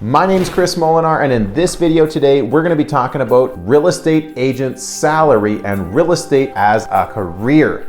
My name's Chris Molinar, and in this video today, we're going to be talking about real estate agent salary and real estate as a career.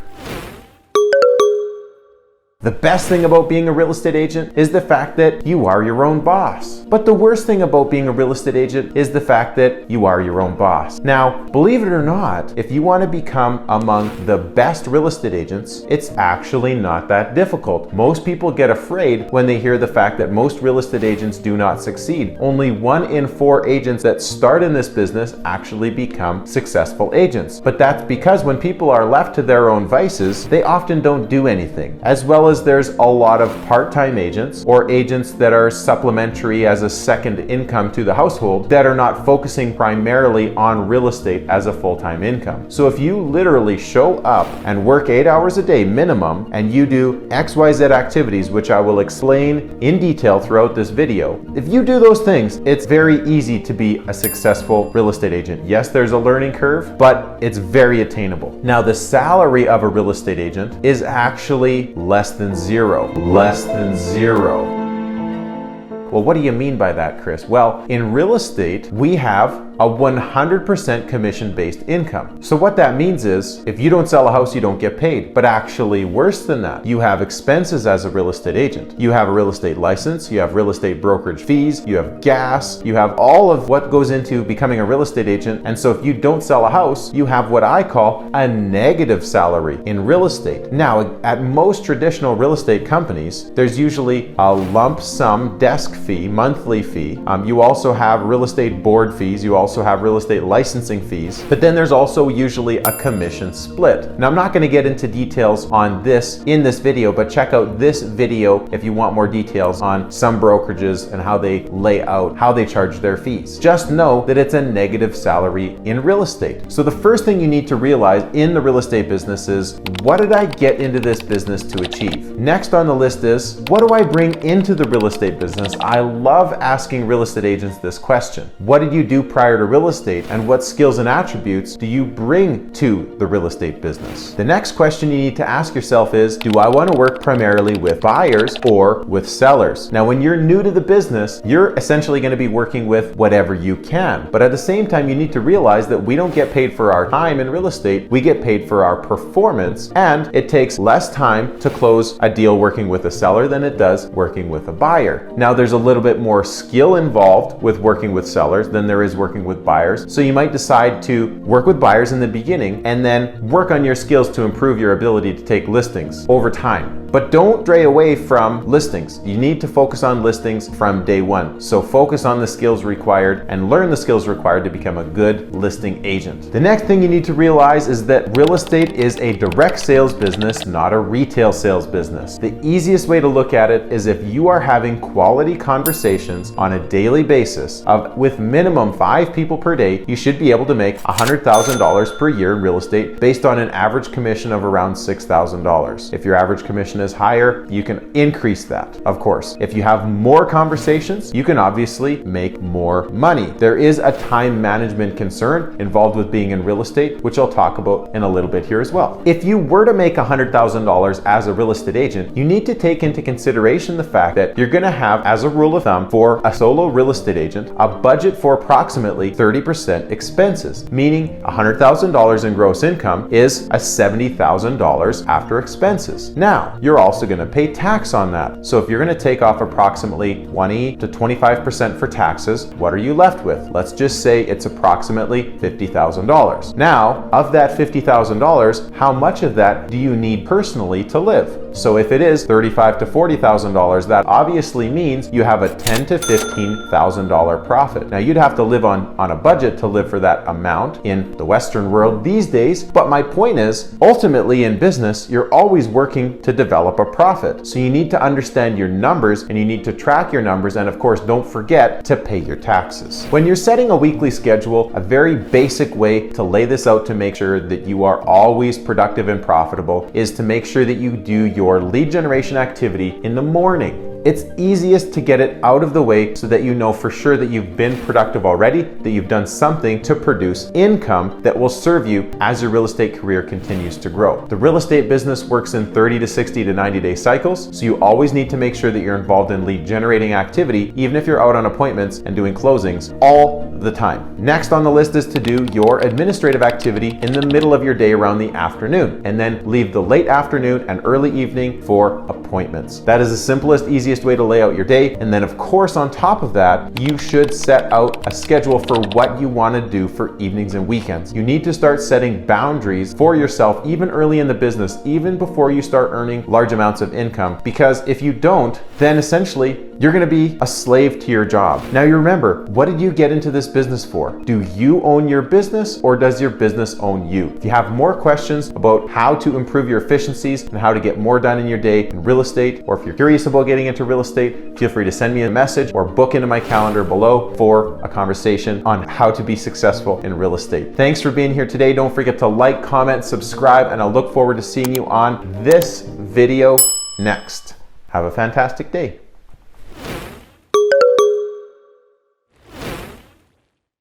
The best thing about being a real estate agent is the fact that you are your own boss. But the worst thing about being a real estate agent is the fact that you are your own boss. Now, believe it or not, if you want to become among the best real estate agents, it's actually not that difficult. Most people get afraid when they hear the fact that most real estate agents do not succeed. Only 1 in 4 agents that start in this business actually become successful agents. But that's because when people are left to their own vices, they often don't do anything. As well as there's a lot of part-time agents or agents that are supplementary as a second income to the household that are not focusing primarily on real estate as a full-time income. So if you literally show up and work 8 hours a day minimum and you do XYZ activities, which I will explain in detail throughout this video, if you do those things, it's very easy to be a successful real estate agent. Yes, there's a learning curve, but it's very attainable. Now, the salary of a real estate agent is actually less than zero. Less than zero. Well, what do you mean by that, Chris? Well, in real estate, we have a 100% commission-based income. So what that means is, if you don't sell a house, you don't get paid. But actually worse than that, you have expenses as a real estate agent. You have a real estate license, you have real estate brokerage fees, you have gas, you have all of what goes into becoming a real estate agent. And so if you don't sell a house, you have what I call a negative salary in real estate. Now, at most traditional real estate companies, there's usually a lump sum desk fee, monthly fee. You also have real estate board fees. You also have real estate licensing fees, but then there's also usually a commission split. Now, I'm not going to get into details on this in this video, but check out this video if you want more details on some brokerages and how they lay out how they charge their fees. Just know that it's a negative salary in real estate. So the first thing you need to realize in the real estate business is, what did I get into this business to achieve? Next on the list is, what do I bring into the real estate business? I love asking real estate agents this question. What did you do prior to real estate, and what skills and attributes do you bring to the real estate business? The next question you need to ask yourself is, do I want to work primarily with buyers or with sellers? Now, when you're new to the business, you're essentially going to be working with whatever you can. But at the same time, you need to realize that we don't get paid for our time in real estate. We get paid for our performance, and it takes less time to close a deal working with a seller than it does working with a buyer. Now, there's a little bit more skill involved with working with sellers than there is working with buyers. So you might decide to work with buyers in the beginning and then work on your skills to improve your ability to take listings over time. But don't stray away from listings. You need to focus on listings from day one. So focus on the skills required and learn the skills required to become a good listing agent. The next thing you need to realize is that real estate is a direct sales business, not a retail sales business. The easiest way to look at it is if you are having quality conversations on a daily basis with minimum 5 people per day, you should be able to make $100,000 per year in real estate based on an average commission of around $6,000. If your average commission is higher, you can increase that, of course. If you have more conversations, you can obviously make more money. There is a time management concern involved with being in real estate, which I'll talk about in a little bit here as well. If you were to make $100,000 as a real estate agent, you need to take into consideration the fact that you're going to have, as a rule of thumb, for a solo real estate agent, a budget for approximately 30% expenses, meaning $100,000 in gross income is a $70,000 after expenses. Now, you're also going to pay tax on that. So if you're going to take off approximately 20 to 25% for taxes, what are you left with? Let's just say it's approximately $50,000. Now, of that $50,000, how much of that do you need personally to live? So if it is $35,000 to $40,000, that obviously means you have a $10,000 to $15,000 profit. Now, you'd have to live on a budget to live for that amount in the Western world these days. But my point is, ultimately in business, you're always working to develop a profit. So you need to understand your numbers and you need to track your numbers. And of course, don't forget to pay your taxes. When you're setting a weekly schedule, a very basic way to lay this out to make sure that you are always productive and profitable is to make sure that you do your lead generation activity in the morning. it's easiest to get it out of the way so that you know for sure that you've been productive already, that you've done something to produce income that will serve you as your real estate career continues to grow. The real estate business works in 30 to 60 to 90-day cycles, so you always need to make sure that you're involved in lead generating activity, even if you're out on appointments and doing closings all the time. Next on the list is to do your administrative activity in the middle of your day around the afternoon, and then leave the late afternoon and early evening for appointments. That is the simplest, easiest way to lay out your day. And then of course, on top of that, you should set out a schedule for what you want to do for evenings and weekends. You need to start setting boundaries for yourself even early in the business, even before you start earning large amounts of income, because if you don't, then essentially you're going to be a slave to your job. Now you remember, what did you get into this business for? Do you own your business or does your business own you? If you have more questions about how to improve your efficiencies and how to get more done in your day in real estate, or if you're curious about getting into real estate, feel free to send me a message or book into my calendar below for a conversation on how to be successful in real estate. Thanks for being here today. Don't forget to like, comment, subscribe, and I'll look forward to seeing you on this video next. Have a fantastic day.